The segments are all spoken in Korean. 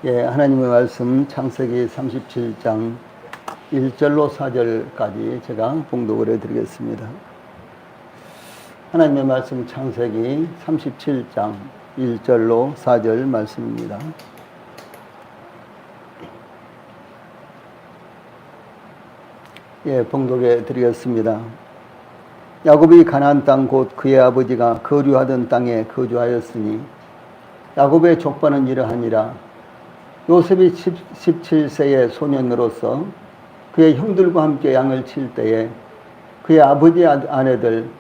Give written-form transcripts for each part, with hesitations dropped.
예, 하나님의 말씀 창세기 37장 1절로 4절까지 제가 봉독을 해드리겠습니다. 하나님의 말씀 창세기 37장 1절로 4절 말씀입니다. 예, 봉독해 드리겠습니다. 야곱이 가나안 땅 곧 그의 아버지가 거류하던 땅에 거주하였으니 야곱의 족보는 이러하니라. 요셉이 17세의 소년으로서 그의 형들과 함께 양을 칠 때에 그의 아버지의 아내들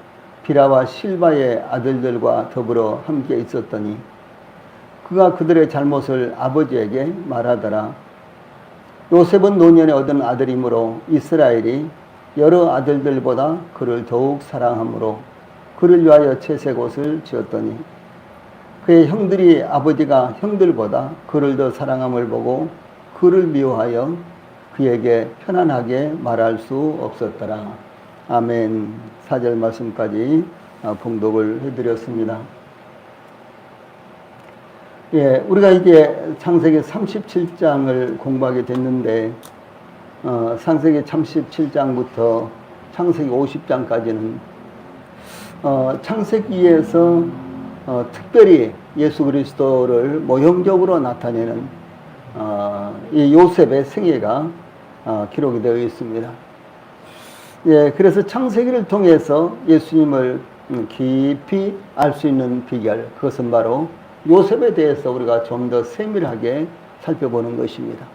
비라와 실바의 아들들과 더불어 함께 있었더니 그가 그들의 잘못을 아버지에게 말하더라. 요셉은 노년에 얻은 아들이므로 이스라엘이 여러 아들들보다 그를 더욱 사랑하므로 그를 위하여 채색 옷을 지었더니 그의 형들이 아버지가 형들보다 그를 더 사랑함을 보고 그를 미워하여 그에게 편안하게 말할 수 없었더라. 아멘. 4절 말씀까지 봉독을 해드렸습니다. 예, 우리가 이제 창세기 37장을 공부하게 됐는데 창세기 37장부터 창세기 50장까지는 창세기에서 특별히 예수 그리스도를 모형적으로 나타내는 이 요셉의 생애가 기록이 되어 있습니다. 예, 그래서 창세기를 통해서 예수님을 깊이 알 수 있는 비결, 그것은 바로 요셉에 대해서 우리가 좀 더 세밀하게 살펴보는 것입니다.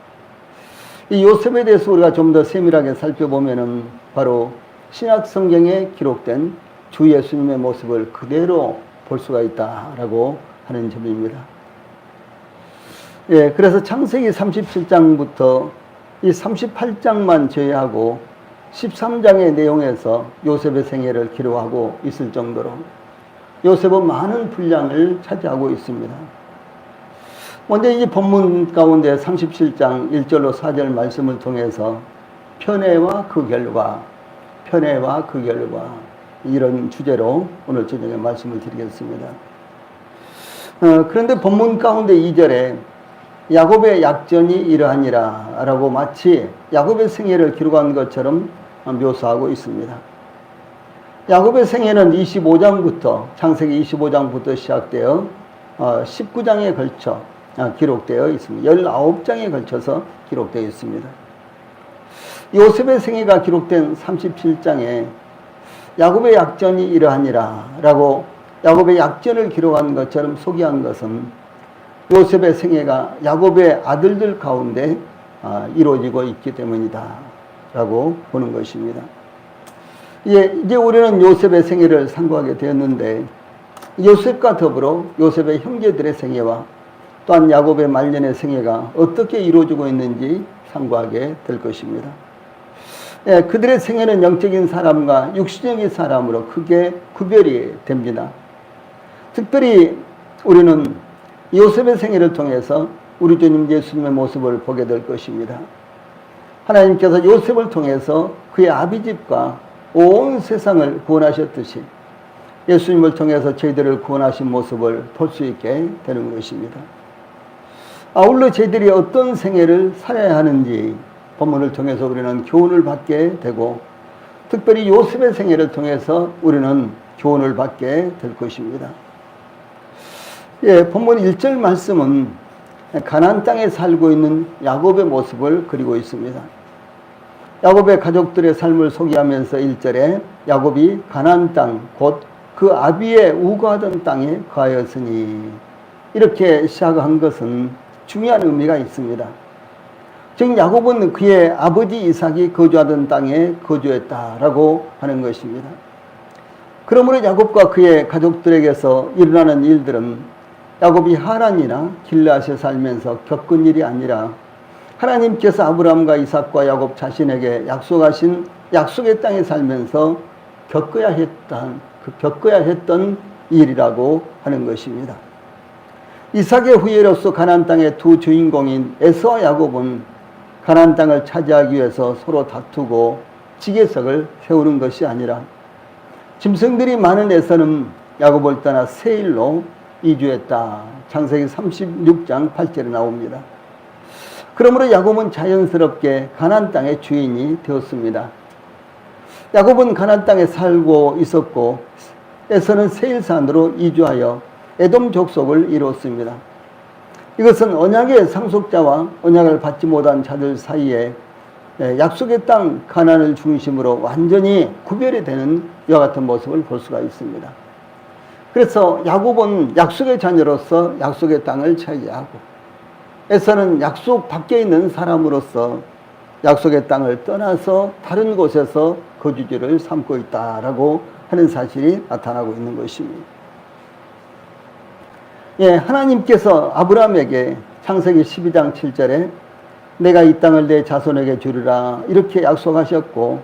이 요셉에 대해서 우리가 좀 더 세밀하게 살펴보면은 바로 신약 성경에 기록된 주 예수님의 모습을 그대로 볼 수가 있다라고 하는 점입니다. 예, 그래서 창세기 37장부터 이 38장만 제외하고 13장의 내용에서 요셉의 생애를 기록하고 있을 정도로 요셉은 많은 분량을 차지하고 있습니다. 먼저 이 본문 가운데 37장 1절로 4절 말씀을 통해서 편애와 그 결과 이런 주제로 오늘 저녁에 말씀을 드리겠습니다. 그런데 본문 가운데 2절에 야곱의 약전이 이러하니라 라고 마치 야곱의 생애를 기록한 것처럼 묘사하고 있습니다. 야곱의 생애는 25장부터 창세기 25장부터 시작되어 19장에 걸쳐 기록되어 있습니다. 19장에 걸쳐서 기록되어 있습니다. 요셉의 생애가 기록된 37장에 야곱의 약전이 이러하니라 라고 야곱의 약전을 기록한 것처럼 소개한 것은 요셉의 생애가 야곱의 아들들 가운데 이루어지고 있기 때문이다 라고 보는 것입니다. 이제 우리는 요셉의 생애를 상고하게 되었는데 요셉과 더불어 요셉의 형제들의 생애와 또한 야곱의 말년의 생애가 어떻게 이루어지고 있는지 상고하게 될 것입니다. 예, 그들의 생애는 영적인 사람과 육신적인 사람으로 크게 구별이 됩니다. 특별히 우리는 요셉의 생애를 통해서 우리 주님 예수님의 모습을 보게 될 것입니다. 하나님께서 요셉을 통해서 그의 아비집과 온 세상을 구원하셨듯이 예수님을 통해서 저희들을 구원하신 모습을 볼 수 있게 되는 것입니다. 아울러 저희들이 어떤 생애를 살아야 하는지 본문을 통해서 우리는 교훈을 받게 되고 특별히 요셉의 생애를 통해서 우리는 교훈을 받게 될 것입니다. 예, 본문 1절 말씀은 가나안 땅에 살고 있는 야곱의 모습을 그리고 있습니다. 야곱의 가족들의 삶을 소개하면서 1절에 야곱이 가나안 땅 곧 그 아비의 우거하던 땅에 거하였으니 이렇게 시작한 것은 중요한 의미가 있습니다. 즉 야곱은 그의 아버지 이삭이 거주하던 땅에 거주했다라고 하는 것입니다. 그러므로 야곱과 그의 가족들에게서 일어나는 일들은 야곱이 하란이나 길르앗에 살면서 겪은 일이 아니라 하나님께서 아브라함과 이삭과 야곱 자신에게 약속하신 약속의 땅에 살면서 겪어야 했던 일이라고 하는 것입니다. 이삭의 후예로서 가나안 땅의 두 주인공인 에서와 야곱은 가나안 땅을 차지하기 위해서 서로 다투고 지계석을 세우는 것이 아니라 짐승들이 많은 에서는 야곱을 떠나 세일로 이주했다. 창세기 36장 8절에 나옵니다. 그러므로 야곱은 자연스럽게 가나안 땅의 주인이 되었습니다. 야곱은 가나안 땅에 살고 있었고 에서는 세일산으로 이주하여 에돔 족속을 이루었습니다. 이것은 언약의 상속자와 언약을 받지 못한 자들 사이에 약속의 땅 가나안을 중심으로 완전히 구별이 되는 이와 같은 모습을 볼 수가 있습니다. 그래서 야곱은 약속의 자녀로서 약속의 땅을 차지하고 에서는 약속 밖에 있는 사람으로서 약속의 땅을 떠나서 다른 곳에서 거주지를 삼고 있다라고 하는 사실이 나타나고 있는 것입니다. 예, 하나님께서 아브라함에게 창세기 12장 7절에 내가 이 땅을 내 자손에게 주리라 이렇게 약속하셨고,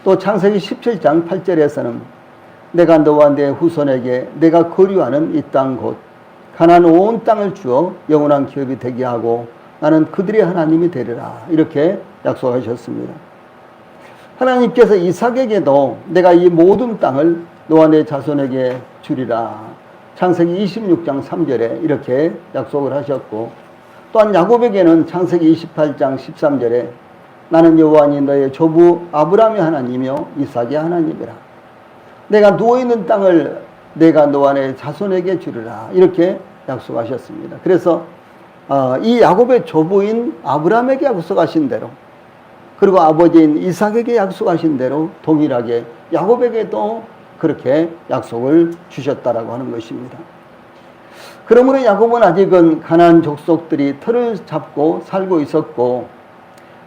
또 창세기 17장 8절에서는 내가 너와 내 후손에게 내가 거류하는 이 땅 곧 가나안 온 땅을 주어 영원한 기업이 되게 하고 나는 그들의 하나님이 되리라 이렇게 약속하셨습니다. 하나님께서 이삭에게도 내가 이 모든 땅을 너와 내 자손에게 주리라 창세기 26장 3절에 이렇게 약속을 하셨고, 또한 야곱에게는 창세기 28장 13절에 나는 여호와니 너의 조부 아브라함의 하나님이며 이삭의 하나님이라 내가 누워있는 땅을 내가 너와 내 자손에게 주리라 이렇게 약속하셨습니다. 그래서 이 야곱의 조부인 아브라함에게 약속하신 대로, 그리고 아버지인 이삭에게 약속하신 대로 동일하게 야곱에게도 그렇게 약속을 주셨다라고 하는 것입니다. 그러므로 야곱은 아직은 가나안 족속들이 터를 잡고 살고 있었고,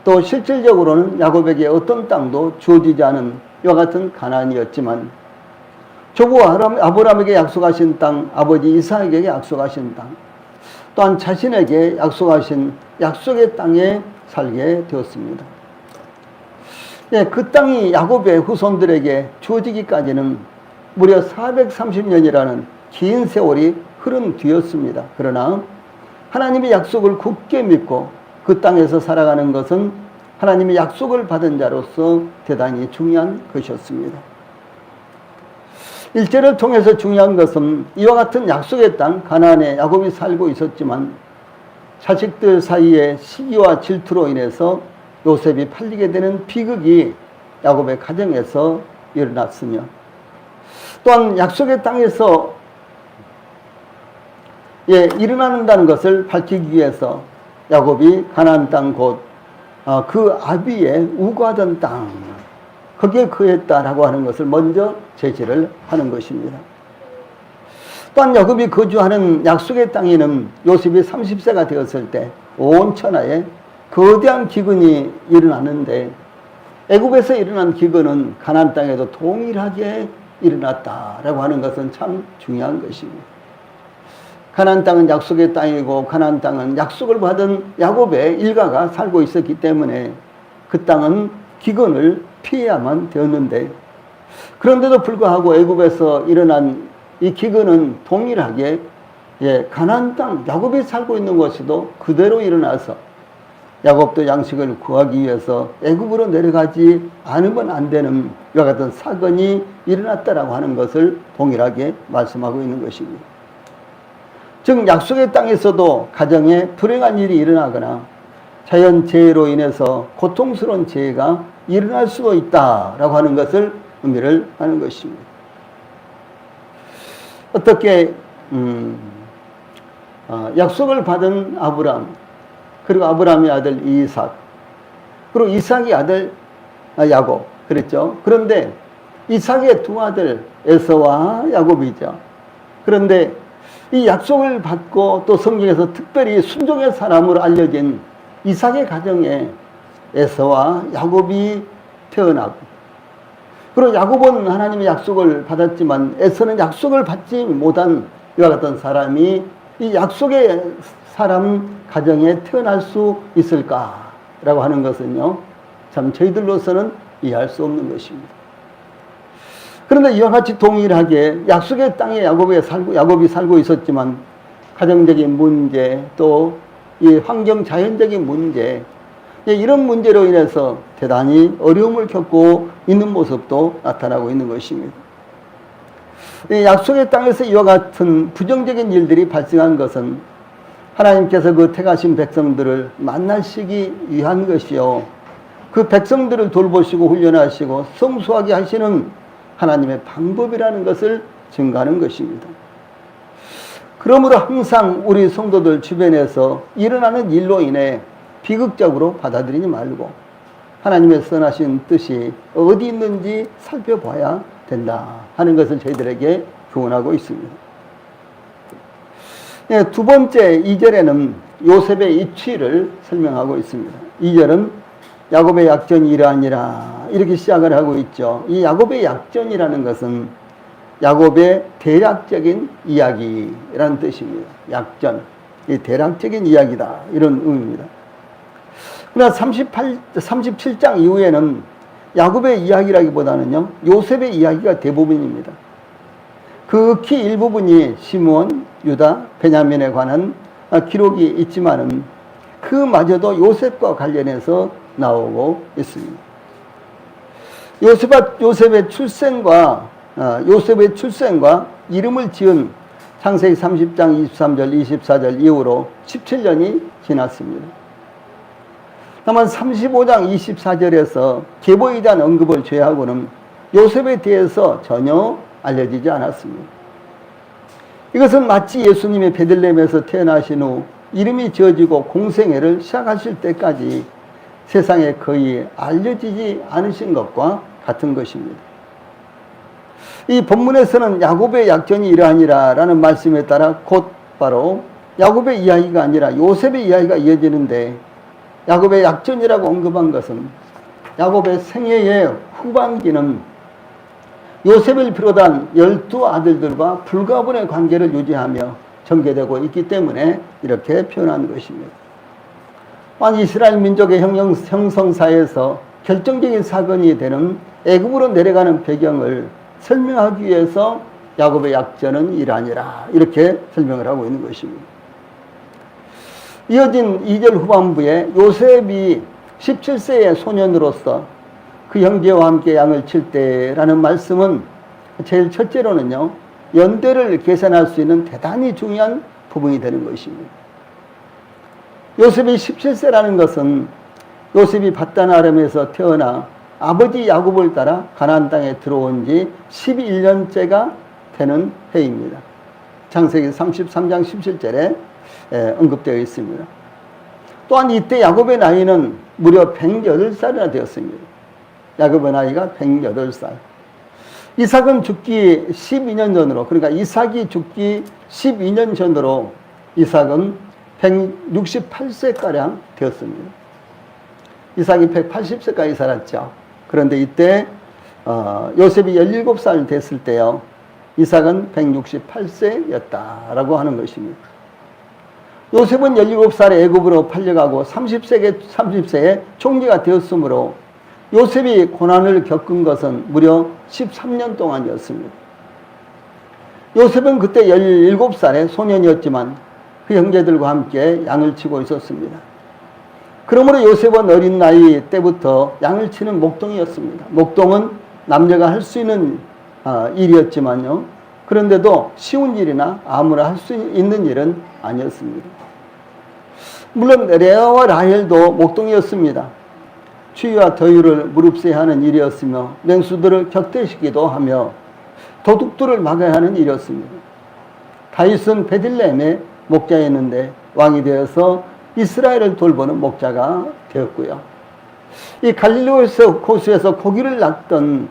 또 실질적으로는 야곱에게 어떤 땅도 주어지지 않은 이와 같은 가나안이었지만, 조부 아브라함에게 약속하신 땅, 아버지 이삭에게 약속하신 땅, 또한 자신에게 약속하신 약속의 땅에 살게 되었습니다. 예, 그 땅이 야곱의 후손들에게 주어지기까지는 무려 430년이라는 긴 세월이 흐른 뒤였습니다. 그러나 하나님의 약속을 굳게 믿고 그 땅에서 살아가는 것은 하나님의 약속을 받은 자로서 대단히 중요한 것이었습니다. 일제를 통해서 중요한 것은 이와 같은 약속의 땅 가나안에 야곱이 살고 있었지만 자식들 사이에 시기와 질투로 인해서 요셉이 팔리게 되는 비극이 야곱의 가정에서 일어났으며, 또한 약속의 땅에서 일어난다는 것을 밝히기 위해서 야곱이 가나안 땅 곧 그 아비의 우거하던 땅 거기에 거했다라고 하는 것을 먼저 제시를 하는 것입니다. 또한 야곱이 거주하는 약속의 땅에는 요셉이 30세가 되었을 때 온 천하에 거대한 기근이 일어났는데, 애굽에서 일어난 기근은 가나안 땅에도 동일하게 일어났다라고 하는 것은 참 중요한 것입니다. 가나안 땅은 약속의 땅이고 가나안 땅은 약속을 받은 야곱의 일가가 살고 있었기 때문에 그 땅은 기근을 피해야만 되었는데, 그런데도 불구하고 애굽에서 일어난 이 기근은 동일하게 가나안 땅 야곱이 살고 있는 곳에도 그대로 일어나서 야곱도 양식을 구하기 위해서 애굽으로 내려가지 않으면 안 되는 이와 같은 사건이 일어났다라고 하는 것을 동일하게 말씀하고 있는 것입니다. 즉 약속의 땅에서도 가정에 불행한 일이 일어나거나 자연재해로 인해서 고통스러운 재해가 일어날 수도 있다라고 하는 것을 의미를 하는 것입니다. 어떻게 약속을 받은 아브라함, 그리고 아브라함의 아들 이삭, 그리고 이삭의 아들 야곱 그랬죠. 그런데 이삭의 두 아들 에서와 야곱이죠. 그런데 이 약속을 받고 또 성경에서 특별히 순종의 사람으로 알려진 이삭의 가정에 에서와 야곱이 태어나고, 그리고 야곱은 하나님의 약속을 받았지만 에서는 약속을 받지 못한 이와 같은 사람이 이 약속의 사람 가정에 태어날 수 있을까라고 하는 것은요, 참 저희들로서는 이해할 수 없는 것입니다. 그런데 이와 같이 동일하게 약속의 땅에 야곱이 살고 있었지만 가정적인 문제, 또 이 환경 자연적인 문제, 이런 문제로 인해서 대단히 어려움을 겪고 있는 모습도 나타나고 있는 것입니다. 약속의 땅에서 이와 같은 부정적인 일들이 발생한 것은 하나님께서 그 택하신 백성들을 만나시기 위한 것이요. 그 백성들을 돌보시고 훈련하시고 성수하게 하시는 하나님의 방법이라는 것을 증거하는 것입니다. 그러므로 항상 우리 성도들 주변에서 일어나는 일로 인해 비극적으로 받아들이지 말고 하나님의 선하신 뜻이 어디 있는지 살펴봐야 된다 하는 것을 저희들에게 교훈하고 있습니다. 네, 두 번째 2절에는 요셉의 입취를 설명하고 있습니다. 2절은 야곱의 약전이 이러하니라 이렇게 시작을 하고 있죠. 이 야곱의 약전이라는 것은 야곱의 대략적인 이야기라는 뜻입니다. 약전, 이 대략적인 이야기다 이런 의미입니다. 그러나 37장 이후에는 야곱의 이야기라기보다는요 요셉의 이야기가 대부분입니다. 극히 일부분이 시므온, 유다, 베냐민에 관한 기록이 있지만은 그마저도 요셉과 관련해서 나오고 있습니다. 요셉의 출생과 이름을 지은 창세기 30장 23절 24절 이후로 17년이 지났습니다. 다만 35장 24절에서 계보에 대한 언급을 제외하고는 요셉에 대해서 전혀 알려지지 않았습니다. 이것은 마치 예수님이 베들레헴에서 태어나신 후 이름이 지어지고 공생애를 시작하실 때까지 세상에 거의 알려지지 않으신 것과 같은 것입니다. 이 본문에서는 야곱의 약전이 이러하니라 라는 말씀에 따라 곧바로 야곱의 이야기가 아니라 요셉의 이야기가 이어지는데, 야곱의 약전이라고 언급한 것은 야곱의 생애의 후반기는 요셉을 비롯한 12아들들과 불가분의 관계를 유지하며 전개되고 있기 때문에 이렇게 표현한 것입니다. 또한 이스라엘 민족의 형성사에서 결정적인 사건이 되는 애굽으로 내려가는 배경을 설명하기 위해서 야곱의 약전은 이러하니라 이렇게 설명을 하고 있는 것입니다. 이어진 2절 후반부에 요셉이 17세의 소년으로서 그 형제와 함께 양을 칠 때라는 말씀은 제일 첫째로는요 연대를 계산할 수 있는 대단히 중요한 부분이 되는 것입니다. 요셉이 17세라는 것은 요셉이 밧단 아람에서 태어나 아버지 야곱을 따라 가나안 땅에 들어온 지 11년째가 되는 해입니다. 창세기 33장 17절에 언급되어 있습니다. 또한 이때 야곱의 나이는 무려 108살이나 되었습니다. 야곱의 나이가 108살. 이삭은 죽기 12년 전으로, 그러니까 이삭이 죽기 12년 전으로 이삭은 168세가량 되었습니다. 이삭이 180세까지 살았죠. 그런데 이때 요셉이 17살 됐을 때요 이삭은 168세였다라고 하는 것입니다. 요셉은 17살에 애굽으로 팔려가고 30세에 총리가 되었으므로 요셉이 고난을 겪은 것은 무려 13년 동안이었습니다. 요셉은 그때 17살의 소년이었지만 그 형제들과 함께 양을 치고 있었습니다. 그러므로 요셉은 어린 나이 때부터 양을 치는 목동이었습니다. 목동은 남녀가 할 수 있는 일이었지만요. 그런데도 쉬운 일이나 아무나 할 수 있는 일은 아니었습니다. 물론 레아와 라헬도 목동이었습니다. 추위와 더위를 무릅쓰야 하는 일이었으며 맹수들을 격퇴시키기도 하며 도둑들을 막아야 하는 일이었습니다. 다윗은 베들레헴의 목자였는데 왕이 되어서 이스라엘을 돌보는 목자가 되었고요. 이 갈릴리 호수에서 고기를 낚던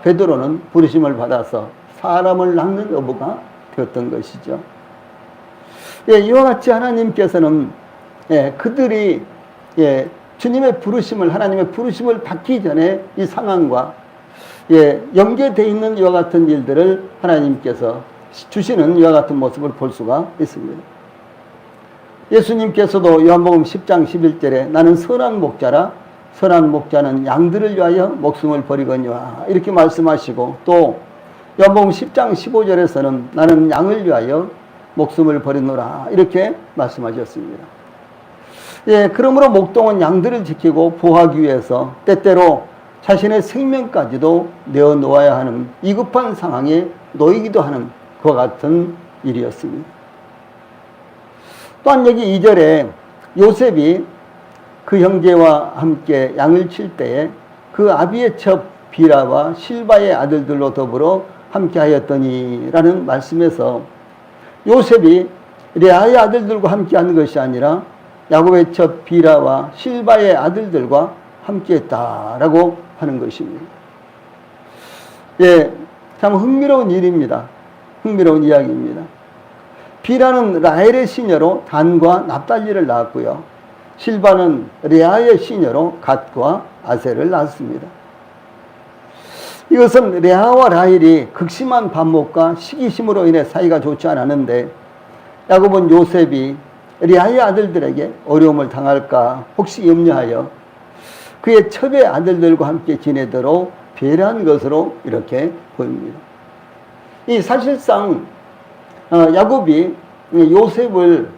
베드로는 부르심을 받아서 사람을 낚는 어부가 되었던 것이죠. 이와 같이 하나님께서는 그들이 주님의 부르심을, 하나님의 부르심을 받기 전에 이 상황과 연계되어 있는 이와 같은 일들을 하나님께서 주시는 이와 같은 모습을 볼 수가 있습니다. 예수님께서도 요한복음 10장 11절에 나는 선한 목자라 선한 목자는 양들을 위하여 목숨을 버리거니와 이렇게 말씀하시고, 또 요한복음 10장 15절에서는 나는 양을 위하여 목숨을 버리노라 이렇게 말씀하셨습니다. 그러므로 목동은 양들을 지키고 보호하기 위해서 때때로 자신의 생명까지도 내어놓아야 하는 위급한 상황에 놓이기도 하는 그와 같은 일이었습니다. 또한 여기 2절에 요셉이 그 형제와 함께 양을 칠 때에 그 아비의 첩 비라와 실바의 아들들로 더불어 함께 하였더니 라는 말씀에서 요셉이 레아의 아들들과 함께 한 것이 아니라 야곱의 첩 비라와 실바의 아들들과 함께 했다라고 하는 것입니다. 예, 참 흥미로운 일입니다. 흥미로운 이야기입니다. 비라는 라헬의 시녀로 단과 납달리를 낳았고요. 실바는 레아의 시녀로 갓과 아셀을 낳았습니다. 이것은 레아와 라헬이 극심한 반목과 시기심으로 인해 사이가 좋지 않았는데 야곱은 요셉이 레아의 아들들에게 어려움을 당할까 혹시 염려하여 그의 첩의 아들들과 함께 지내도록 배려한 것으로 이렇게 보입니다. 이 사실상 야곱이 요셉을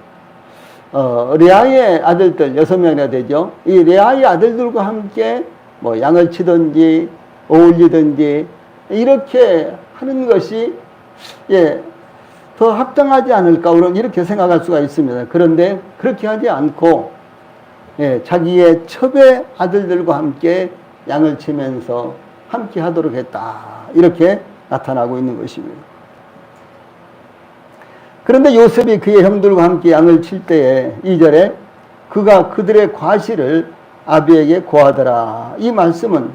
레아의 아들들 6명이나 되죠. 이 레아의 아들들과 함께 뭐 양을 치든지 어울리든지 이렇게 하는 것이 더 합당하지 않을까 이렇게 생각할 수가 있습니다. 그런데 그렇게 하지 않고 자기의 첩의 아들들과 함께 양을 치면서 함께 하도록 했다. 이렇게 나타나고 있는 것입니다. 그런데 요셉이 그의 형들과 함께 양을 칠 때에 2절에 그가 그들의 과실을 아비에게 고하더라. 이 말씀은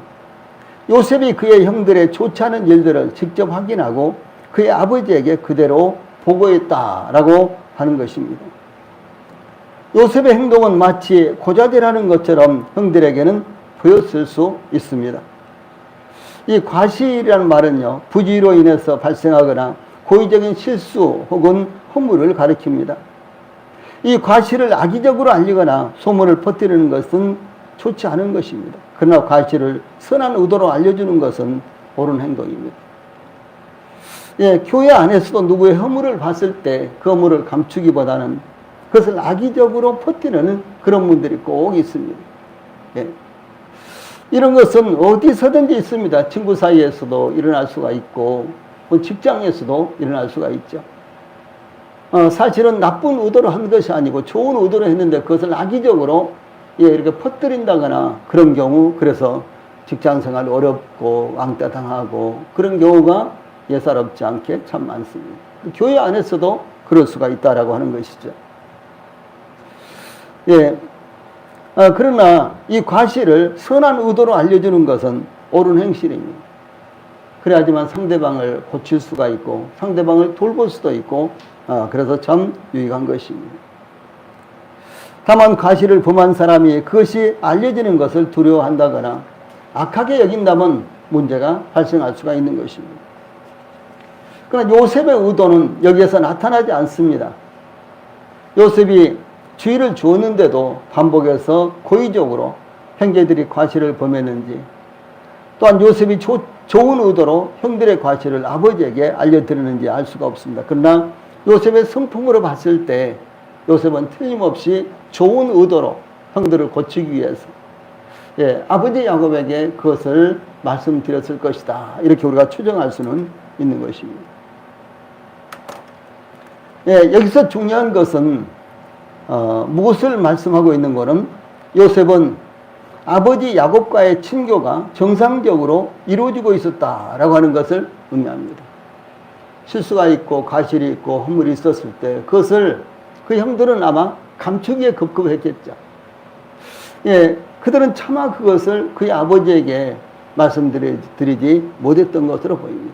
요셉이 그의 형들의 좋지 않은 일들을 직접 확인하고 그의 아버지에게 그대로 보고했다라고 하는 것입니다. 요셉의 행동은 마치 고자질하는 것처럼 형들에게는 보였을 수 있습니다. 이 과실이라는 말은요, 부주의로 인해서 발생하거나 고의적인 실수 혹은 허물을 가리킵니다. 이 과실을 악의적으로 알리거나 소문을 퍼뜨리는 것은 좋지 않은 것입니다. 그러나 과실을 선한 의도로 알려주는 것은 옳은 행동입니다. 교회 안에서도 누구의 허물을 봤을 때 그 허물을 감추기보다는 그것을 악의적으로 퍼뜨리는 그런 분들이 꼭 있습니다. 이런 것은 어디서든지 있습니다. 친구 사이에서도 일어날 수가 있고 직장에서도 일어날 수가 있죠. 사실은 나쁜 의도로 한 것이 아니고 좋은 의도로 했는데 그것을 악의적으로 이렇게 퍼뜨린다거나 그런 경우, 그래서 직장생활 어렵고 왕따당하고 그런 경우가 예사롭지 않게 참 많습니다. 교회 안에서도 그럴 수가 있다라고 하는 것이죠. 그러나 이 과실을 선한 의도로 알려주는 것은 옳은 행실입니다. 그래야지만 상대방을 고칠 수가 있고 상대방을 돌볼 수도 있고 그래서 참 유익한 것입니다. 다만 과실을 범한 사람이 그것이 알려지는 것을 두려워한다거나 악하게 여긴다면 문제가 발생할 수가 있는 것입니다. 그러나 요셉의 의도는 여기에서 나타나지 않습니다. 요셉이 주의를 주었는데도 반복해서 고의적으로 형제들이 과실을 범했는지, 또한 요셉이 좋은 의도로 형들의 과실을 아버지에게 알려드리는지 알 수가 없습니다. 그러나 요셉의 성품으로 봤을 때 요셉은 틀림없이 좋은 의도로 형들을 고치기 위해서 아버지 야곱에게 그것을 말씀드렸을 것이다. 이렇게 우리가 추정할 수는 있는 것입니다. 여기서 중요한 것은 무엇을 말씀하고 있는 거는 요셉은 아버지 야곱과의 친교가 정상적으로 이루어지고 있었다라고 하는 것을 의미합니다. 실수가 있고 과실이 있고 허물이 있었을 때 그것을 그 형들은 아마 감추기에 급급했겠죠. 그들은 차마 그것을 그의 아버지에게 말씀드리지 못했던 것으로 보입니다.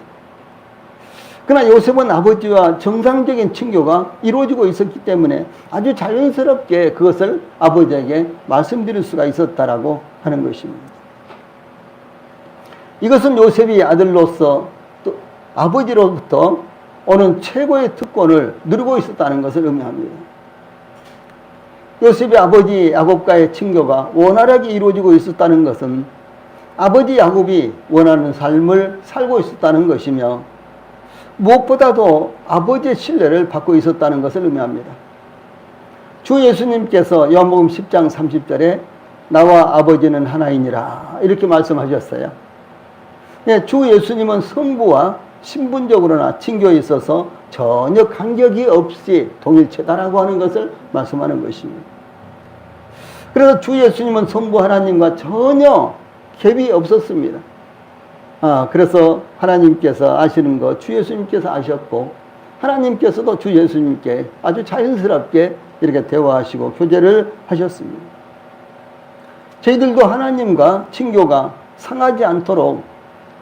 그러나 요셉은 아버지와 정상적인 친교가 이루어지고 있었기 때문에 아주 자연스럽게 그것을 아버지에게 말씀드릴 수가 있었다라고 하는 것입니다. 이것은 요셉이 아들로서 또 아버지로부터 오는 최고의 특권을 누리고 있었다는 것을 의미합니다. 요셉이 아버지 야곱과의 친교가 원활하게 이루어지고 있었다는 것은 아버지 야곱이 원하는 삶을 살고 있었다는 것이며 무엇보다도 아버지의 신뢰를 받고 있었다는 것을 의미합니다. 주 예수님께서 요한복음 10장 30절에 나와 아버지는 하나이니라 이렇게 말씀하셨어요. 주 예수님은 성부와 신분적으로나 친교에 있어서 전혀 간격이 없이 동일체다라고 하는 것을 말씀하는 것입니다. 그래서 주 예수님은 성부 하나님과 전혀 갭이 없었습니다. 그래서 하나님께서 아시는 것 주 예수님께서 아셨고, 하나님께서도 주 예수님께 아주 자연스럽게 이렇게 대화하시고 교제를 하셨습니다. 저희들도 하나님과 친교가 상하지 않도록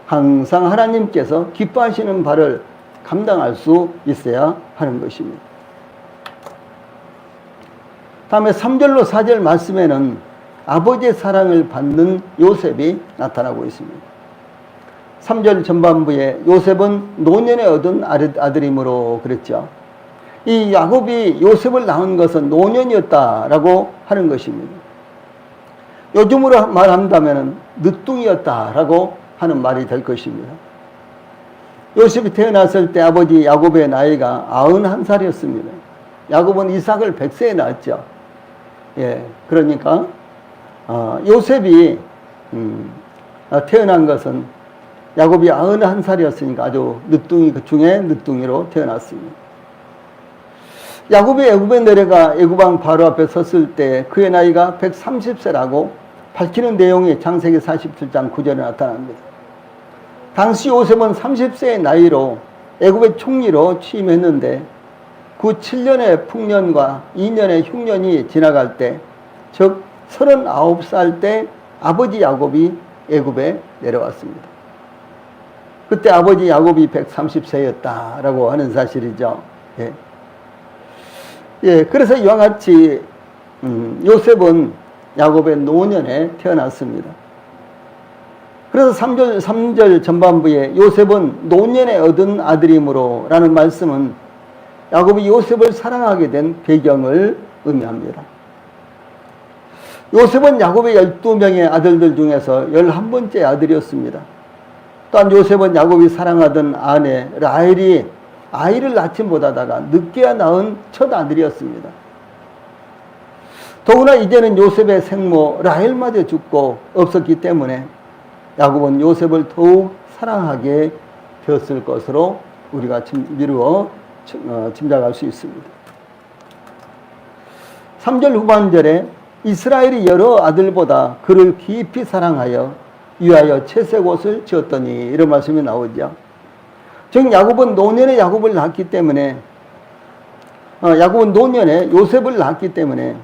항상 하나님께서 기뻐하시는 바를 감당할 수 있어야 하는 것입니다. 다음에 3절로 4절 말씀에는 아버지의 사랑을 받는 요셉이 나타나고 있습니다. 3절 전반부에 요셉은 노년에 얻은 아들이므로 그랬죠. 이 야곱이 요셉을 낳은 것은 노년이었다라고 하는 것입니다. 요즘으로 말한다면 늦둥이였다라고 하는 말이 될 것입니다. 요셉이 태어났을 때 아버지 야곱의 나이가 91살이었습니다. 야곱은 이삭을 100세에 낳았죠. 그러니까 요셉이 태어난 것은 야곱이 91살이었으니까 아주 늦둥이 그 중에 늦둥이로 태어났습니다. 야곱이 애굽에 내려가 애굽왕 바로 앞에 섰을 때 그의 나이가 130세라고 밝히는 내용이 창세기 47장 9절에 나타납니다. 당시 요셉은 30세의 나이로 애굽의 총리로 취임했는데 그 7년의 풍년과 2년의 흉년이 지나갈 때, 즉 39살 때 아버지 야곱이 애굽에 내려왔습니다. 그때 아버지 야곱이 130세였다라고 하는 사실이죠. 그래서 이와 같이 요셉은 야곱의 노년에 태어났습니다. 그래서 3절 전반부에 요셉은 노년에 얻은 아들이므로 라는 말씀은 야곱이 요셉을 사랑하게 된 배경을 의미합니다. 요셉은 야곱의 12명의 아들들 중에서 11번째 아들이었습니다. 또한 요셉은 야곱이 사랑하던 아내 라헬이 아이를 낳지 못하다가 늦게야 낳은 첫 아들이었습니다. 더구나 이제는 요셉의 생모 라헬마저 죽고 없었기 때문에 야곱은 요셉을 더욱 사랑하게 되었을 것으로 우리가 미루어 짐작할 수 있습니다. 3절 후반절에 이스라엘이 여러 아들보다 그를 깊이 사랑하여 위하여 채색 옷을 지었더니 이런 말씀이 나오죠. 즉 야곱은 노년에 야곱을 낳았기 때문에 야곱은 노년에 요셉을 낳았기 때문에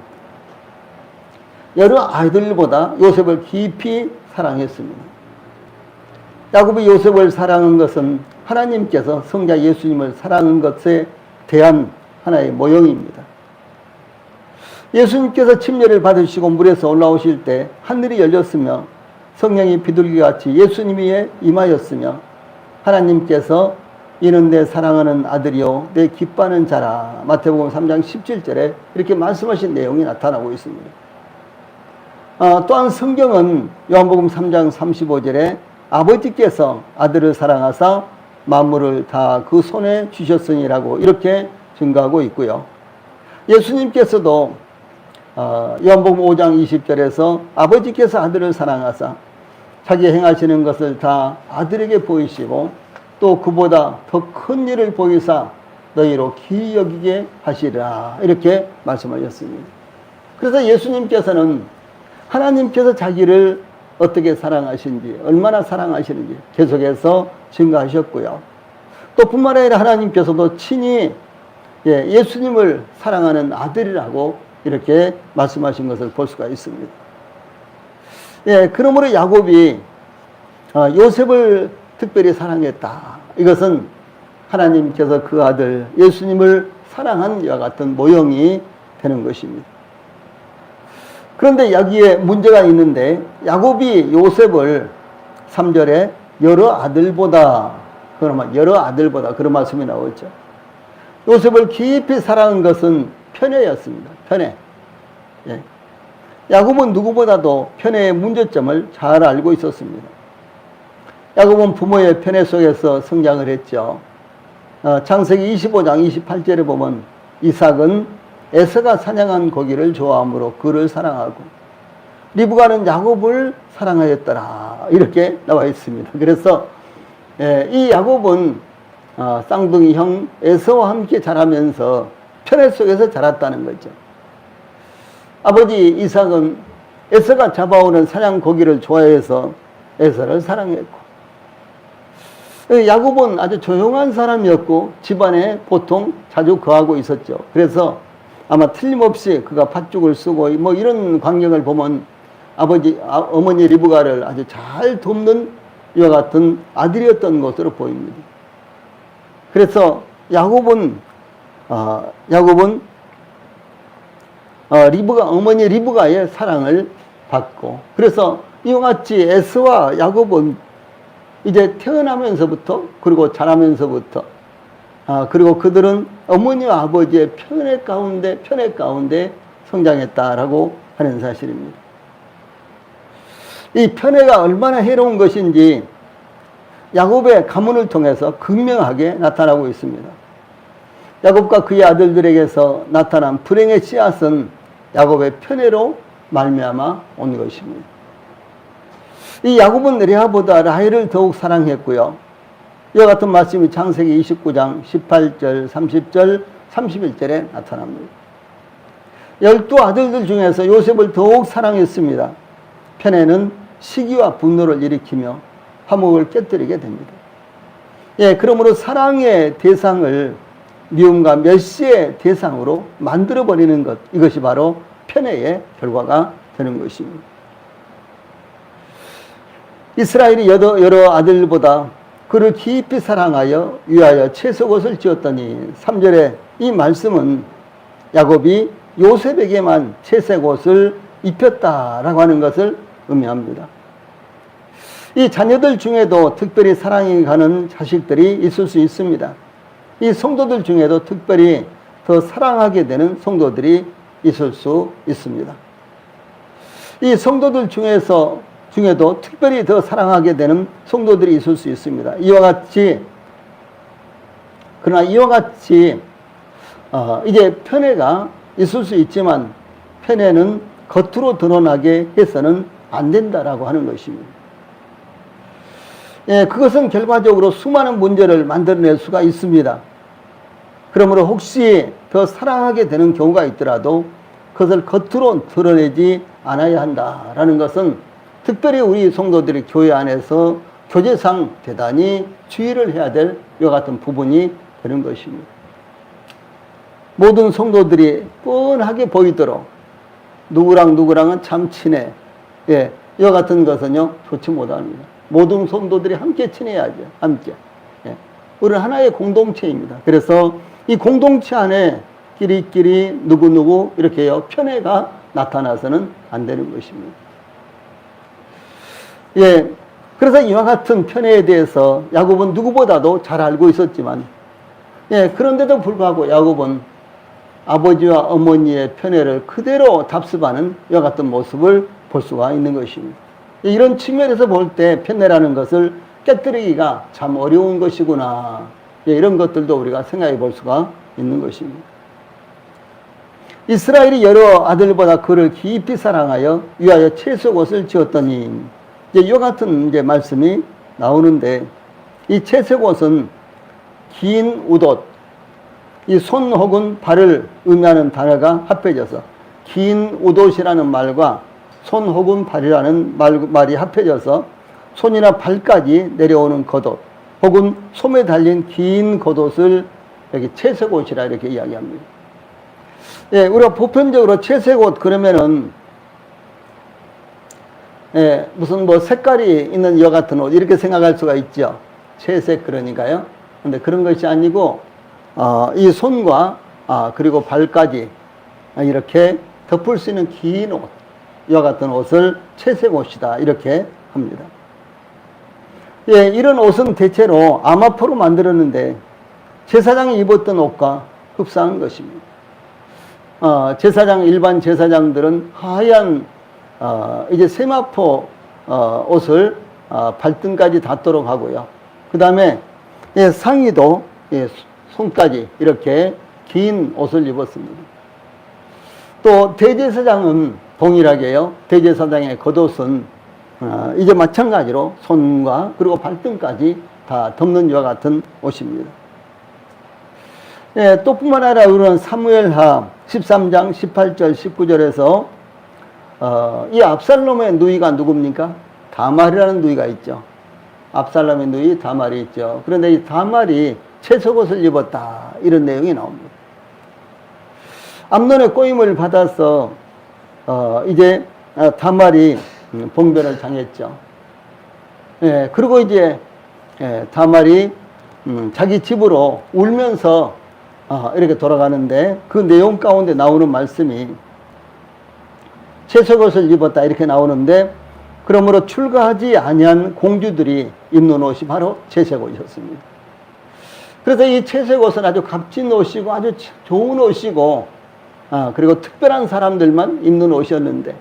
여러 아이들보다 요셉을 깊이 사랑했습니다. 야곱이 요셉을 사랑한 것은 하나님께서 성자 예수님을 사랑한 것에 대한 하나의 모형입니다. 예수님께서 침례를 받으시고 물에서 올라오실 때 하늘이 열렸으며 성령이 비둘기같이 예수님이 임하였으며 하나님께서 이는 내 사랑하는 아들이요 내 기뻐하는 자라, 마태복음 3장 17절에 이렇게 말씀하신 내용이 나타나고 있습니다. 또한 성경은 요한복음 3장 35절에 아버지께서 아들을 사랑하사 만물을 다 그 손에 주셨으니라고 이렇게 증거하고 있고요. 예수님께서도 요한복음 5장 20절에서 아버지께서 아들을 사랑하사 자기 행하시는 것을 다 아들에게 보이시고 또 그보다 더 큰 일을 보이사 너희로 기이 여기게 하시리라 이렇게 말씀하셨습니다. 그래서 예수님께서는 하나님께서 자기를 어떻게 사랑하신지, 얼마나 사랑하시는지 계속해서 증거하셨고요. 또 뿐만 아니라 하나님께서도 친히 예수님을 사랑하는 아들이라고 이렇게 말씀하신 것을 볼 수가 있습니다. 그러므로 야곱이 요셉을 특별히 사랑했다. 이것은 하나님께서 그 아들 예수님을 사랑한 이와 같은 모형이 되는 것입니다. 그런데 여기에 문제가 있는데 야곱이 요셉을 3절에 여러 아들보다 그런 말씀이 나오죠. 요셉을 깊이 사랑한 것은 편애였습니다. 편애. 야곱은 누구보다도 편애의 문제점을 잘 알고 있었습니다. 야곱은 부모의 편애 속에서 성장을 했죠. 창세기 25장 28절에 보면 이삭은 에서가 사냥한 고기를 좋아하므로 그를 사랑하고 리브가는 야곱을 사랑하였더라 이렇게 나와 있습니다. 그래서 예, 이 야곱은 쌍둥이 형 에서와 함께 자라면서 편애 속에서 자랐다는 거죠. 아버지 이삭은 에서가 잡아오는 사냥 고기를 좋아해서 에서를 사랑했고, 야곱은 아주 조용한 사람이었고 집안에 보통 자주 거하고 있었죠. 그래서 아마 틀림없이 그가 팥죽을 쓰고 뭐 이런 광경을 보면 어머니 리브가를 아주 잘 돕는 이와 같은 아들이었던 것으로 보입니다. 그래서 야곱은 어머니 리브가의 사랑을 받고, 그래서 이와 같이 에서와 야곱은 이제 태어나면서부터, 그리고 자라면서부터, 그리고 그들은 어머니와 아버지의 편애 가운데 성장했다라고 하는 사실입니다. 이 편애가 얼마나 해로운 것인지 야곱의 가문을 통해서 극명하게 나타나고 있습니다. 야곱과 그의 아들들에게서 나타난 불행의 씨앗은 야곱의 편애로 말미암아 온 것입니다. 이 야곱은 레아보다 라헬을 더욱 사랑했고요. 이와 같은 말씀이 창세기 29장 18절, 30절, 31절에 나타납니다. 12아들들 중에서 요셉을 더욱 사랑했습니다. 편애는 시기와 분노를 일으키며 화목을 깨뜨리게 됩니다. 예, 그러므로 사랑의 대상을 미움과 멸시의 대상으로 만들어버리는 것, 이것이 바로 편애의 결과가 되는 것입니다. 이스라엘이 여러 아들보다 그를 깊이 사랑하여 위하여 채석옷을 지었더니, 3절에 이 말씀은 야곱이 요셉에게만 채색옷을 입혔다라고 하는 것을 의미합니다. 이 자녀들 중에도 특별히 사랑이 가는 자식들이 있을 수 있습니다. 이 성도들 중에도 특별히 더 사랑하게 되는 성도들이 있을 수 있습니다. 이 성도들 중에도 특별히 더 사랑하게 되는 성도들이 있을 수 있습니다. 그러나 이와 같이 이제 편애가 있을 수 있지만 편애는 겉으로 드러나게 해서는 안 된다라고 하는 것입니다. 예, 그것은 결과적으로 수많은 문제를 만들어낼 수가 있습니다. 그러므로 혹시 더 사랑하게 되는 경우가 있더라도 그것을 겉으로 드러내지 않아야 한다라는 것은 특별히 우리 성도들이 교회 안에서 교제상 대단히 주의를 해야 될 이와 같은 부분이 되는 것입니다. 모든 성도들이 뻔하게 보이도록 누구랑은 참 친해, 예, 이와 같은 것은요 좋지 못합니다. 모든 성도들이 함께 친해야죠. 함께. 예. 우리는 하나의 공동체입니다. 그래서 이 공동체 안에 끼리끼리 누구누구 이렇게요 편애가 나타나서는 안 되는 것입니다. 예. 그래서 이와 같은 편애에 대해서 야곱은 누구보다도 잘 알고 있었지만, 예, 그런데도 불구하고 야곱은 아버지와 어머니의 편애를 그대로 답습하는 이와 같은 모습을 볼 수가 있는 것입니다. 이런 측면에서 볼 때 편애라는 것을 깨뜨리기가 참 어려운 것이구나, 이런 것들도 우리가 생각해 볼 수가 있는 것입니다. 이스라엘이 여러 아들보다 그를 깊이 사랑하여 위하여 채색옷을 지었더니, 이와 같은 말씀이 나오는데, 이 채색옷은 긴 웃옷, 이 손 혹은 발을 의미하는 단어가 합해져서 긴 웃옷이라는 말과 손 혹은 발이라는 말이 합해져서 손이나 발까지 내려오는 겉옷 혹은 솜에 달린 긴 겉옷을 여기 채색옷이라 이렇게 이야기합니다. 예, 우리가 보편적으로 채색옷 그러면은 예, 무슨 색깔이 있는 여 같은 옷 이렇게 생각할 수가 있죠. 채색 그러니까요. 근데 그런 것이 아니고 이 손과 그리고 발까지 이렇게 덮을 수 있는 긴 옷, 이와 같은 옷을 채색옷이다 이렇게 합니다. 예, 이런 옷은 대체로 아마포로 만들었는데 제사장이 입었던 옷과 흡사한 것입니다. 일반 제사장들은 하얀 이제 세마포 옷을 발등까지 닿도록 하고요. 그 다음에 예, 상의도 예, 손까지 이렇게 긴 옷을 입었습니다. 또 대제사장은 동일하게요. 대제사장의 겉옷은 이제 마찬가지로 손과 그리고 발등까지 다 덮는 이와 같은 옷입니다. 예, 또 뿐만 아니라 우리는 사무엘하 13장 18절 19절에서 이 압살롬의 누이가 누굽니까? 다말이라는 누이가 있죠. 압살롬의 누이 다말이 있죠. 그런데 이 다말이 채석옷을 입었다, 이런 내용이 나옵니다. 암논의 꼬임을 받아서 이제 다말이 봉변을 당했죠. 예, 그리고 이제 다말이 자기 집으로 울면서 이렇게 돌아가는데, 그 내용 가운데 나오는 말씀이 채석옷을 입었다 이렇게 나오는데, 그러므로 출가하지 아니한 공주들이 입는 옷이 바로 채색옷이었습니다. 그래서 이 채색옷은 아주 값진 옷이고 아주 좋은 옷이고, 그리고 특별한 사람들만 입는 옷이었는데,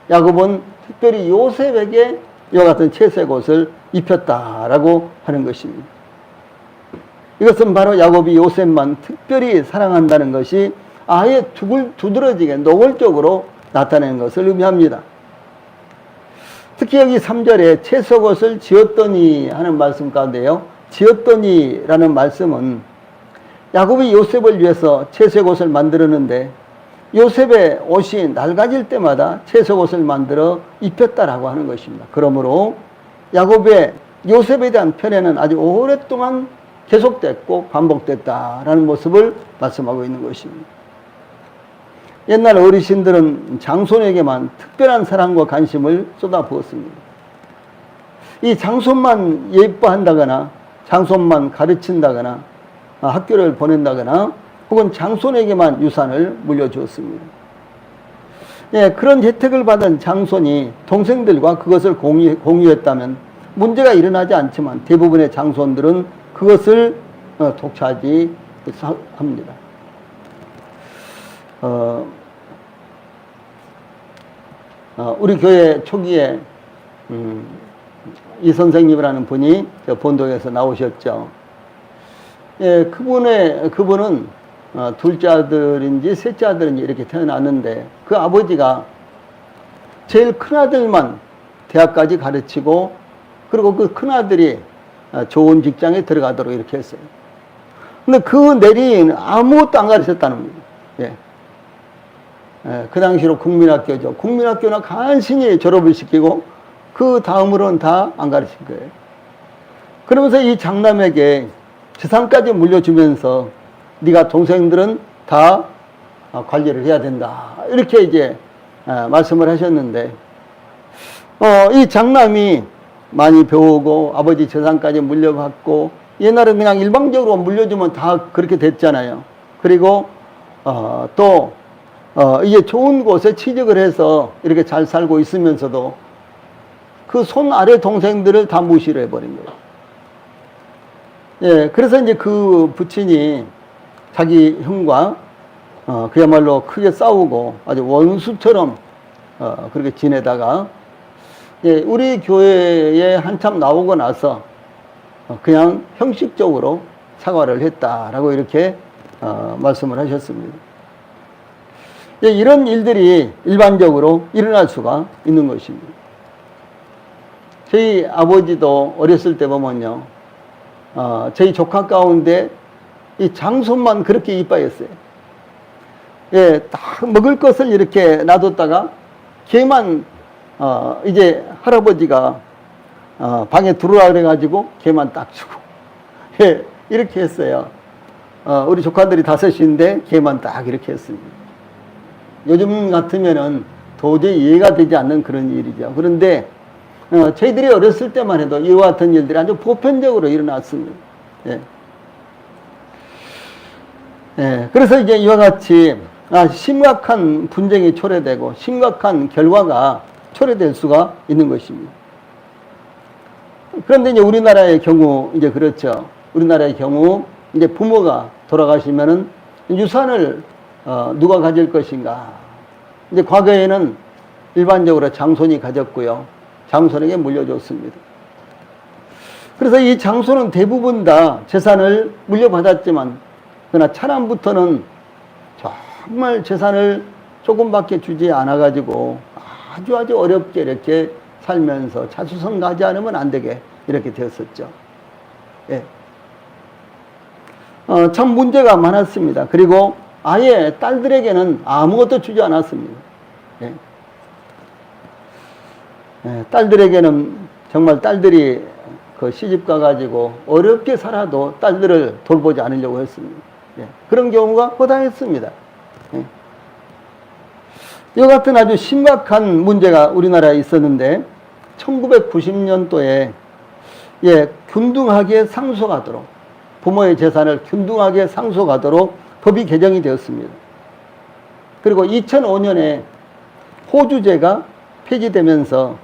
야곱은 특별히 요셉에게 이와 같은 채색옷을 입혔다라고 하는 것입니다. 이것은 바로 야곱이 요셉만 특별히 사랑한다는 것이 아예 두드러지게 노골적으로 나타내는 것을 의미합니다. 특히 여기 3절에 채석옷을 지었더니 하는 말씀 가운데요, 지었더니라는 말씀은 야곱이 요셉을 위해서 채색옷을 만들었는데, 요셉의 옷이 낡아질 때마다 채색옷을 만들어 입혔다라고 하는 것입니다. 그러므로 야곱의 요셉에 대한 편애는 아주 오랫동안 계속됐고 반복됐다라는 모습을 말씀하고 있는 것입니다. 옛날 어르신들은 장손에게만 특별한 사랑과 관심을 쏟아부었습니다. 이 장손만 예뻐한다거나 장손만 가르친다거나 학교를 보낸다거나 혹은 장손에게만 유산을 물려주었습니다. 예, 그런 혜택을 받은 장손이 동생들과 그것을 공유했다면 문제가 일어나지 않지만, 대부분의 장손들은 그것을 독차지합니다. 우리 교회 초기에 이 선생님이라는 분이 본도에서 나오셨죠. 예, 그분은 둘째 아들인지 셋째 아들인지 이렇게 태어났는데, 그 아버지가 제일 큰 아들만 대학까지 가르치고, 그리고 그 큰 아들이 좋은 직장에 들어가도록 이렇게 했어요. 근데 그 내리는 아무것도 안 가르쳤다는 겁니다. 예. 그 당시로 국민학교죠. 국민학교나 간신히 졸업을 시키고 그 다음으로는 다 안 가르친 거예요. 그러면서 이 장남에게 재산까지 물려주면서 네가 동생들은 다 관리를 해야 된다, 이렇게 이제 말씀을 하셨는데, 이 장남이 많이 배우고 아버지 재산까지 물려받고, 옛날에 그냥 일방적으로 물려주면 다 그렇게 됐잖아요. 그리고 또 이제 좋은 곳에 취직을 해서 이렇게 잘 살고 있으면서도 그 손 아래 동생들을 다 무시를 해버린 거예요. 예, 그래서 이제 그 부친이 자기 형과 그야말로 크게 싸우고 아주 원수처럼 그렇게 지내다가, 예, 우리 교회에 한참 나오고 나서 그냥 형식적으로 사과를 했다라고 이렇게 말씀을 하셨습니다. 예, 이런 일들이 일반적으로 일어날 수가 있는 것입니다. 저희 아버지도 어렸을 때 보면요, 저희 조카 가운데 이 장손만 그렇게 이뻐했어요. 예, 딱 먹을 것을 이렇게 놔뒀다가 걔만 이제 할아버지가 방에 들어오라 그래가지고 걔만 딱 주고, 예, 이렇게 했어요. 우리 조카들이 5인데 걔만 딱 이렇게 했습니다. 요즘 같으면은 도저히 이해가 되지 않는 그런 일이죠. 그런데 저희들이 어렸을 때만 해도 이와 같은 일들이 아주 보편적으로 일어났습니다. 예. 예, 그래서 이제 이와 같이 심각한 분쟁이 초래되고 심각한 결과가 초래될 수가 있는 것입니다. 그런데 이제 우리나라의 경우 이제 그렇죠. 우리나라의 경우 이제 부모가 돌아가시면은 유산을 누가 가질 것인가. 이제 과거에는 일반적으로 장손이 가졌고요, 장손에게 물려줬습니다. 그래서 이 장손은 대부분 다 재산을 물려받았지만, 그러나 차남부터는 정말 재산을 조금밖에 주지 않아가지고 아주 어렵게 이렇게 살면서 자수성 가지 않으면 안 되게 이렇게 되었었죠. 예. 참 문제가 많았습니다. 그리고 아예 딸들에게는 아무것도 주지 않았습니다. 예. 예, 딸들에게는 정말 딸들이 그 시집 가가지고 어렵게 살아도 딸들을 돌보지 않으려고 했습니다. 예. 그런 경우가 허다했습니다. 예. 이와 같은 아주 심각한 문제가 우리나라에 있었는데 1990년도에 예, 균등하게 상속하도록 부모의 재산을 균등하게 상속하도록 법이 개정이 되었습니다. 그리고 2005년에 호주제가 폐지되면서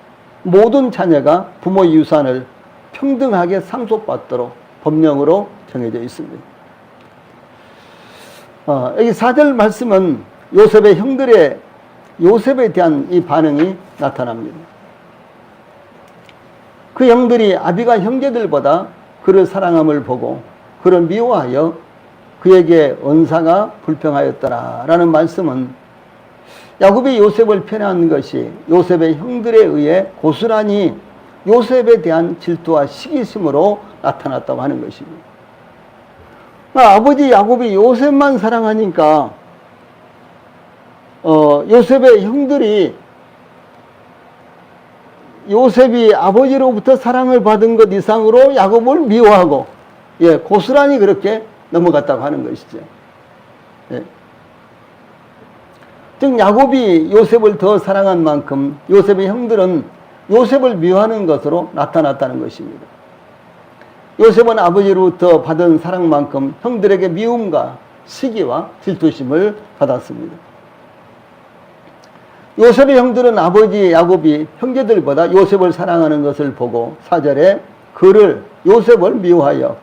모든 자녀가 부모의 유산을 평등하게 상속받도록 법령으로 정해져 있습니다. 여기 4절 말씀은 요셉의 형들의 요셉에 대한 이 반응이 나타납니다. 그 형들이 아비가 형제들보다 그를 사랑함을 보고 그를 미워하여 그에게 언사가 불평하였더라라는 말씀은 야곱이 요셉을 편애한 것이 요셉의 형들에 의해 고스란히 요셉에 대한 질투와 시기심으로 나타났다고 하는 것입니다. 아버지 야곱이 요셉만 사랑하니까 요셉의 형들이 요셉이 아버지로부터 사랑을 받은 것 이상으로 야곱을 미워하고 예, 고스란히 그렇게 넘어갔다고 하는 것이죠. 예. 즉 야곱이 요셉을 더 사랑한 만큼 요셉의 형들은 요셉을 미워하는 것으로 나타났다는 것입니다. 요셉은 아버지로부터 받은 사랑만큼 형들에게 미움과 시기와 질투심을 받았습니다. 요셉의 형들은 아버지 야곱이 형제들보다 요셉을 사랑하는 것을 보고 4절에 요셉을 미워하여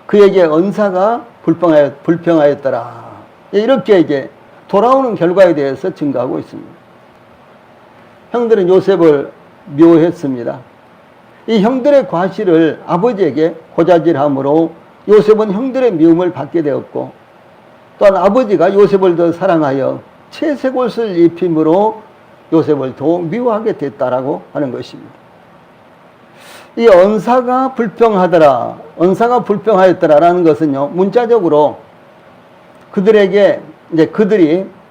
그에게 언사가 불평하였더라. 이렇게 이제 돌아오는 결과에 대해서 증거하고 있습니다. 형들은 요셉을 미워했습니다. 이 형들의 과실을 아버지에게 고자질함으로 요셉은 형들의 미움을 받게 되었고 또한 아버지가 요셉을 더 사랑하여 채색 옷을 입힘으로 요셉을 더욱 미워하게 됐다라고 하는 것입니다. 이 언사가 불평하였더라라는 것은요, 문자적으로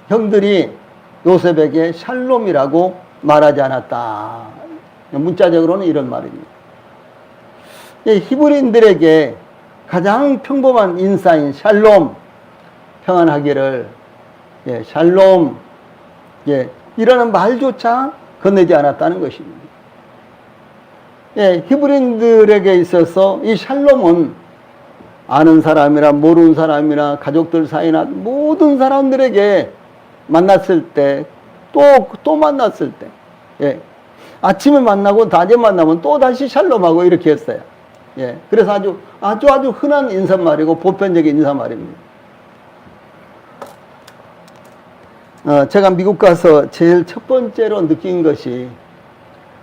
형들이 요셉에게 샬롬이라고 말하지 않았다. 문자적으로는 이런 말입니다. 히브리인들에게 가장 평범한 인사인 샬롬, 평안하기를, 샬롬, 이라는 말조차 건네지 않았다는 것입니다. 히브리인들에게 있어서 이 샬롬은 아는 사람이나 모르는 사람이나 가족들 사이나 모든 사람들에게 만났을 때, 또 만났을 때, 아침에 만나고 낮에 만나면 또 다시 샬롬하고 이렇게 했어요. 그래서 아주 흔한 인사말이고 보편적인 인사말입니다. 제가 미국 가서 제일 첫 번째로 느낀 것이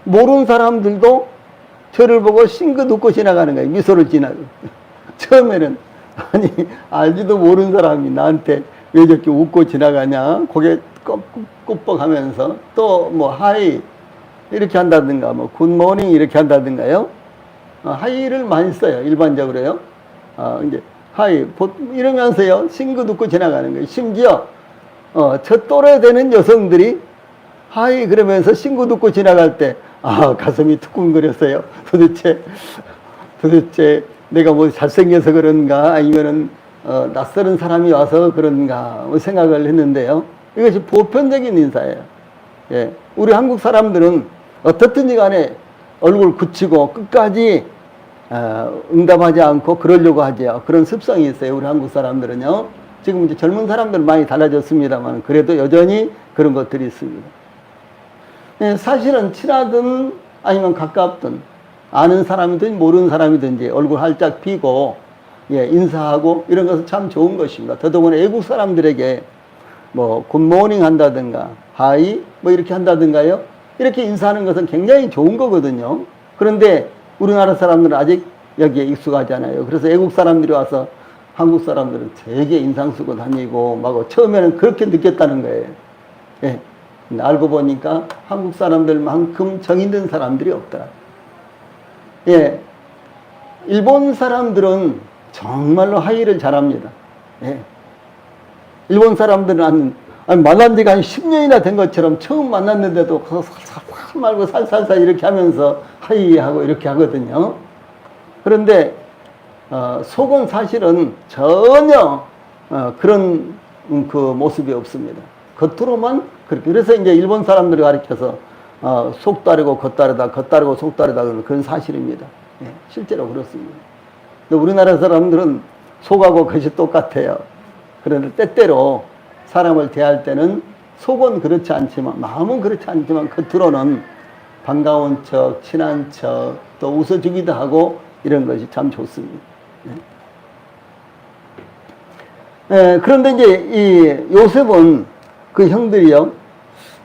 모르는 사람들도 저를 보고 싱긋 웃고 지나가는 거예요. 미소를 지나고. 처음에는 알지도 모르는 사람이 나한테 왜 저렇게 웃고 지나가냐, 고개 ቁ뻑하면서 또 뭐 하이 이렇게 한다든가 뭐 굿모닝 이렇게 한다든가요. 하이를 많이 써요. 일반적으로요. 이제 하이 이러면서요 싱긋 웃고 지나가는 거예요. 심지어 저 또래 되는 여성들이 하이 그러면서 싱긋 웃고 지나갈 때 가슴이 두근거렸어요. 도대체 내가 뭐 잘생겨서 그런가 아니면은 낯설은 사람이 와서 그런가 생각을 했는데요. 이것이 보편적인 인사예요. 우리 한국 사람들은 어떻든지 간에 얼굴 굳히고 끝까지 응답하지 않고 그러려고 하죠. 그런 습성이 있어요. 우리 한국 사람들은요. 지금 이제 젊은 사람들 많이 달라졌습니다만 그래도 여전히 그런 것들이 있습니다. 사실은 친하든 아니면 가깝든 아는 사람이든 모르는 사람이든지 얼굴 활짝 피고 인사하고 이런 것은 참 좋은 것입니다. 더더구나 외국 사람들에게 뭐 굿모닝 한다든가 하이 뭐 이렇게 한다든가요. 이렇게 인사하는 것은 굉장히 좋은 거거든요. 그런데 우리나라 사람들은 아직 여기에 익숙하지 않아요. 그래서 외국 사람들이 와서 한국 사람들은 되게 인상 쓰고 다니고 막 처음에는 그렇게 느꼈다는 거예요. 알고 보니까 한국 사람들만큼 정이 든 사람들이 없더라. 일본 사람들은 정말로 하이를 잘합니다. 예. 일본 사람들은 만난 지가 한 10년이나 된 것처럼 처음 만났는데도 살살 말고 살살살 이렇게 하면서 하이하고 이렇게 하거든요. 그런데 속은 사실은 전혀 그런 그 모습이 없습니다. 겉으로만 그렇게. 그래서 이제 일본 사람들이 가르쳐서 속 다르고 겉 다르다, 겉 다르고 속 다르다 그런 사실입니다. 예, 실제로 그렇습니다. 우리나라 사람들은 속하고 겉이 똑같아요. 그런데 때때로 사람을 대할 때는 속은 그렇지 않지만, 마음은 그렇지 않지만 겉으로는 반가운 척, 친한 척, 또 웃어주기도 하고 이런 것이 참 좋습니다. 그런데 이제 이 요셉은 그 형들이요,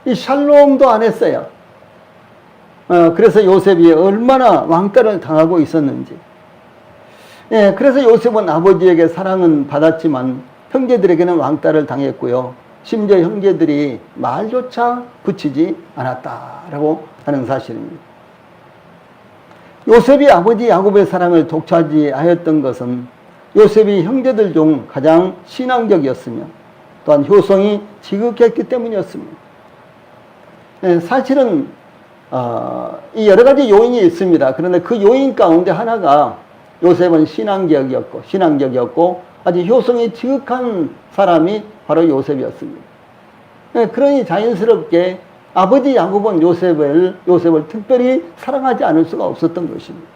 이 샬롬도 안 했어요. 그래서 요셉이 얼마나 왕따를 당하고 있었는지. 그래서 요셉은 아버지에게 사랑은 받았지만 형제들에게는 왕따를 당했고요. 심지어 형제들이 말조차 붙이지 않았다라고 하는 사실입니다. 요셉이 아버지 야곱의 사랑을 독차지하였던 것은 요셉이 형제들 중 가장 신앙적이었으며 또한 효성이 지극했기 때문이었습니다. 사실은 이 여러 가지 요인이 있습니다. 그런데 그 요인 가운데 하나가 요셉은 신앙적이었고 아주 효성이 지극한 사람이 바로 요셉이었습니다. 그러니 자연스럽게 아버지 야곱은 요셉을 특별히 사랑하지 않을 수가 없었던 것입니다.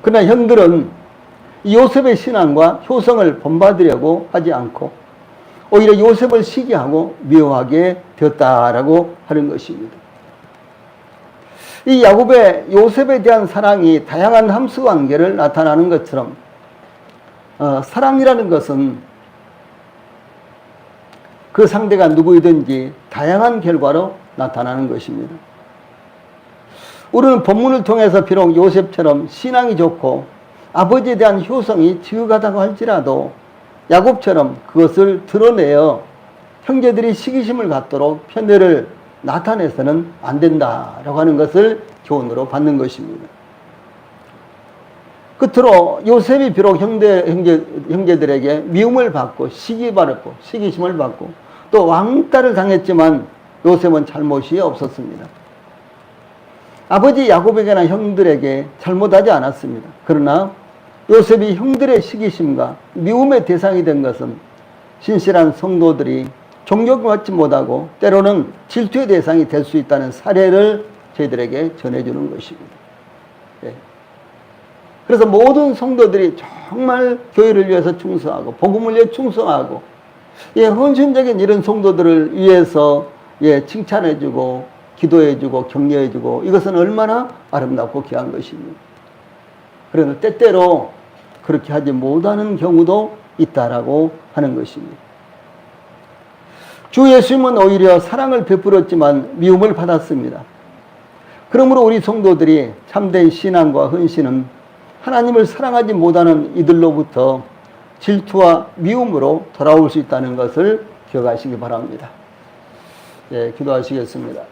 그러나 형들은 요셉의 신앙과 효성을 본받으려고 하지 않고 오히려 요셉을 시기하고 미워하게 되었다라고 하는 것입니다. 이 야곱의 요셉에 대한 사랑이 다양한 함수 관계를 나타나는 것처럼 사랑이라는 것은 그 상대가 누구이든지 다양한 결과로 나타나는 것입니다. 우리는 본문을 통해서 비록 요셉처럼 신앙이 좋고 아버지에 대한 효성이 지극하다고 할지라도 야곱처럼 그것을 드러내어 형제들이 시기심을 갖도록 편애를 나타내서는 안 된다라고 하는 것을 교훈으로 받는 것입니다. 끝으로 요셉이 비록 형제들에게 미움을 받고 시기심을 받고 또 왕따를 당했지만 요셉은 잘못이 없었습니다. 아버지 야곱에게나 형들에게 잘못하지 않았습니다. 그러나 요셉이 형들의 시기심과 미움의 대상이 된 것은 신실한 성도들이 존경받지 못하고 때로는 질투의 대상이 될 수 있다는 사례를 저희들에게 전해주는 것입니다. 그래서 모든 성도들이 정말 교회를 위해서 충성하고 복음을 위해 충성하고 헌신적인 이런 성도들을 위해서 칭찬해주고 기도해주고 격려해주고 이것은 얼마나 아름답고 귀한 것입니다. 그러나 때때로 그렇게 하지 못하는 경우도 있다라고 하는 것입니다. 주 예수님은 오히려 사랑을 베풀었지만 미움을 받았습니다. 그러므로 우리 성도들이 참된 신앙과 헌신은 하나님을 사랑하지 못하는 이들로부터 질투와 미움으로 돌아올 수 있다는 것을 기억하시기 바랍니다. 기도하시겠습니다.